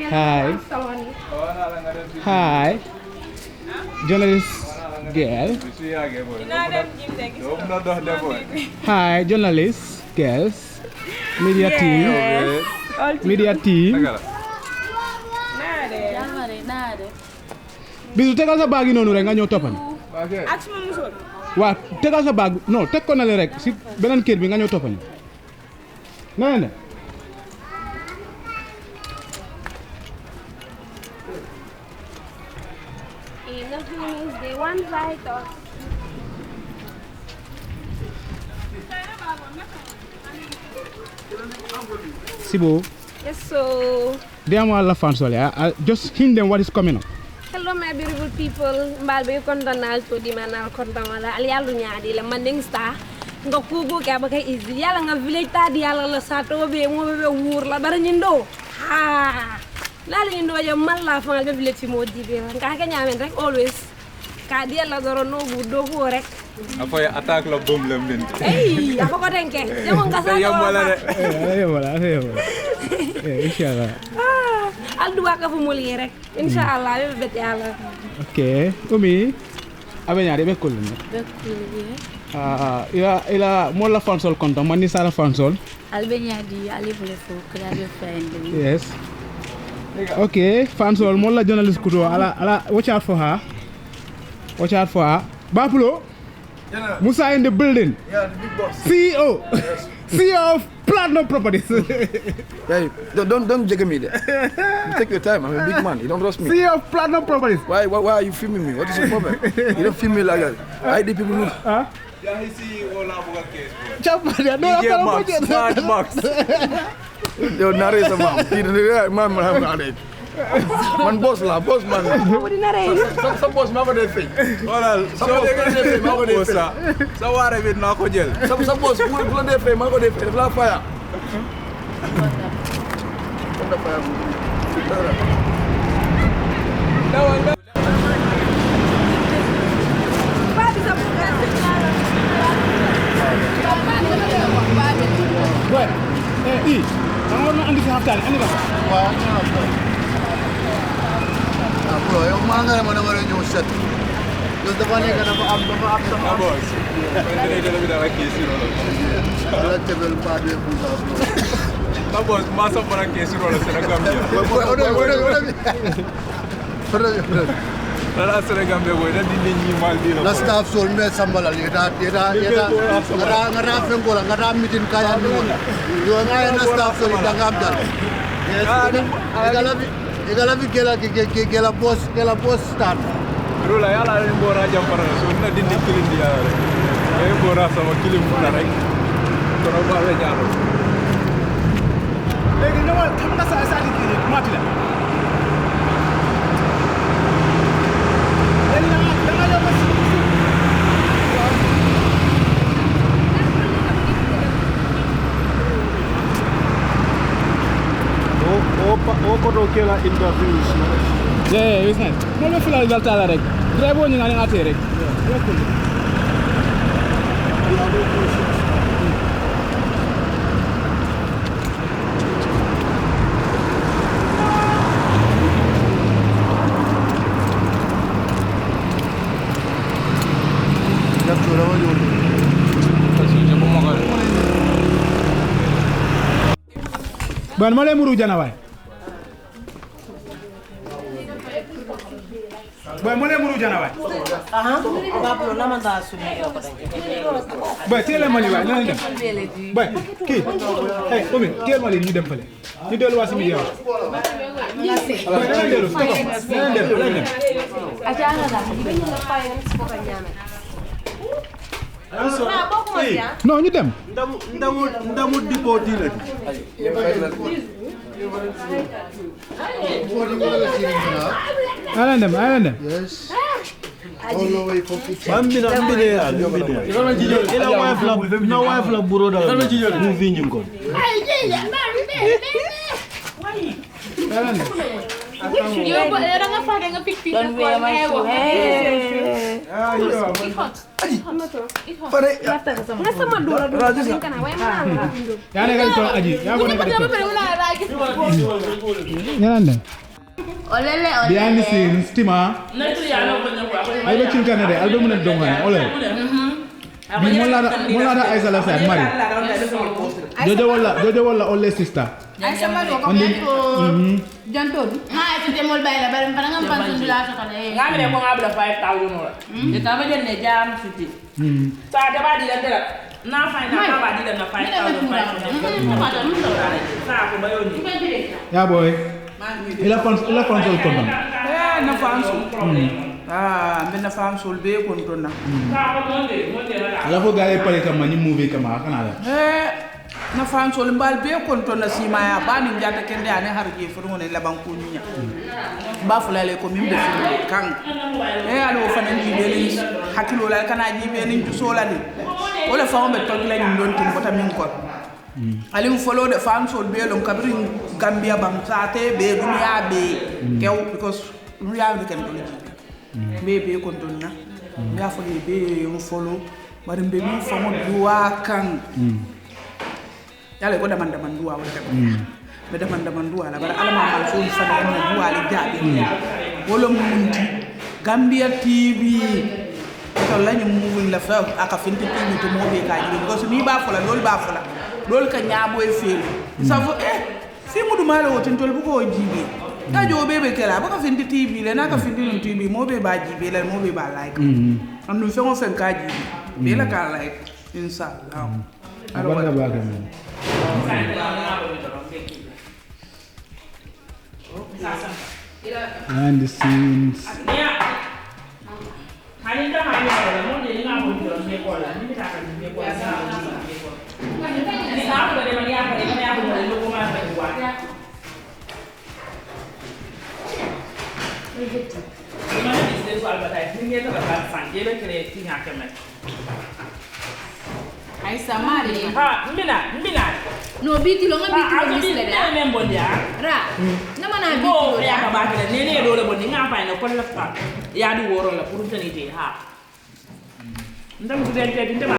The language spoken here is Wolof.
Hi. Hi. Journalist girl. Hi, journalist girls. Media team. Media team. Bisu tegal sa bag yi noonu rek nga ñëw toppani. Ak suma musóor. Waaw tegal sa bag non teg ko na le rek si beneen kër bi nga ñëw toppani. Na ne. Sibo. Yes, so. They are all fans. I'll just hint them what is coming up. Hello, my beautiful people. Mbalbe kontanal to di manal kontanala. Alialu nyadi la manding star. Nga kugo kaya baka easy. Yala nga village ta di yala la sato be mo be wur la bara nyindo. Ha. Lali nyindo ya malla fa nga village mo di be. Nga ka nyamen rek always. Ka di yala doro no do ko rek. Apa ya attack la bom lem den. Hey, apa ko denke? Jangan ka sa. Wala. Inshallah. Al dua ka fu muli rek. Inshallah be bet yalla. Okay. Umi. Abe nyaade be ko lum. ila molla fansol konto mani sala fansol. Albania di ali vole fo kala be friend. Yes. Okay, fansol molla journalist kudo ala watch out for her. Watch out for her. Bapulo. Yeah, Musa in the building. Yeah, the big boss. CEO. Yes. CEO of Platinum Properties. Hey, don't jiggle me there. Take your time. I'm a big man. You don't trust me. CEO of Platinum Properties. Why are you filming me? What is your problem? You don't film me like that. I did people move. Huh? Yeah, he see all our case. Chapa dia no Smart Max. Yo, narrate man. Man. Man boss la, boss man. Sa boss ma ko def fi. Voilà, so de ma ko def sa. Sa waré bi na ko jël. Sa boss bu la def fi ma ko def def la faya. Onda faya. Dawal. Boy, kamu nak andi haftan, andi ba? Wah, bro, yung mga naman yung shot. Gusto ba niya ka na ma-up sa boss. Pwede na dito na kesi no. Wala tebel pa din po sa bro. Boss, masa para kesi no sa Gambia. Wala sa Gambia boy, na din ni mal dilo. La staff sol me sambala yeda ngara fen ko ngara mitin kaya ni yo ngaya na staff sol Gambia. Yes. Igala bi kela boss stand. Rula yala ni bora jam para so na dindi kilin dia rek. Ay bora sama kilim na rek. Kono ba la ñaaro. Legi ñewal xam nga sa di kiri mati la. Kodo kela interviews. Yeah, wis na. Mo le filal dal tala rek. Drive ñu nga ate rek. Ban mo le muru jana way. Boy, mo le muru jana way. Pablo na manda sumi ko pa. Boy, teel mali way, na dem. Boy, ki. Hey, Omi, teel mali ñu dem fele. Ñu delu wasi mi yow. Boy, na delu, stop. Na dem. Aja da, ibn la fay ko ka ñame. Non, ñu dem. Ndamu dipoti la. Alan dem. Yes. All the way from Ambine ila wife la buro da mu vi nyim ko Alan. Yo, but I don't know if I'm gonna pick people. Don't wear my shoe. Hey. Pare. Nga sama dora dora kana way mana yaa nekk toog aji yaa ko nekk toog ñanande Olele behind the scenes tima ay ba cinkane de aldo mun do ngane ole bi mo la Aisha la sa mari jojo wala ole sister Aisha ma ko ko janto ma ite demol bayla bare para ngam pan sun la ta ne Ngami ne ko ngabla 5,000 wala. E ka ba jenne jam fiti. Sa da ba di la dela. Na fine na ba di la na 5,000. Sa ko ba yoni. ya boy ila console ko non na fansul mbena fansul be kon tonna ala fo gaay pare kam ni movie kama kana la na fansul mbal be kon tonna sima ya bani njata kende ane harje furu ne laban ko nya ba fulale ko mimbe kan alo fana jibe ni hakilo la kana jibe ni sola ni wala fa on be tokla ni don tin bota min ko ali mu follow the fansol be lon kabri gambia bam sate be dunya be kew because dunya be kan dole be kon donna be afo be mu follow bari be mi famo duwa kan yalla ko daman duwa wala kan be daman duwa la bara alama mal so fana na duwa li jabe wala mundi gambia tv to lañu mu la fa aka finti tv to mo be ka ji because ni ba fola lol ba fola lol ka nyaabo e fel savo fi mudu mala wotin tol bu ko jibe ta jo bebe kala ba ka findi tv le na ka findi no tv mo be ba jibe le mo be ba like am no fe mo fen ka jibe be la ka like inshallah abanga ba ka men and the scenes Hanita hanya mo de nga mo do ne ko la ni ta ka ni ko sa ni sa ko de mania ka ni ya ko de ko ma sa wa ni ma ni se so albatai ni ne ta ka fan je be kre ti ha ka me Aisha mari ha mina no biti lo ngabiti lo misle da men bon ya ra na mana biti ko lo ya ka ba kre ne do le bon ni nga fa na ko la fa ya di woro la pour tenite ha ndam ko den te dinde ma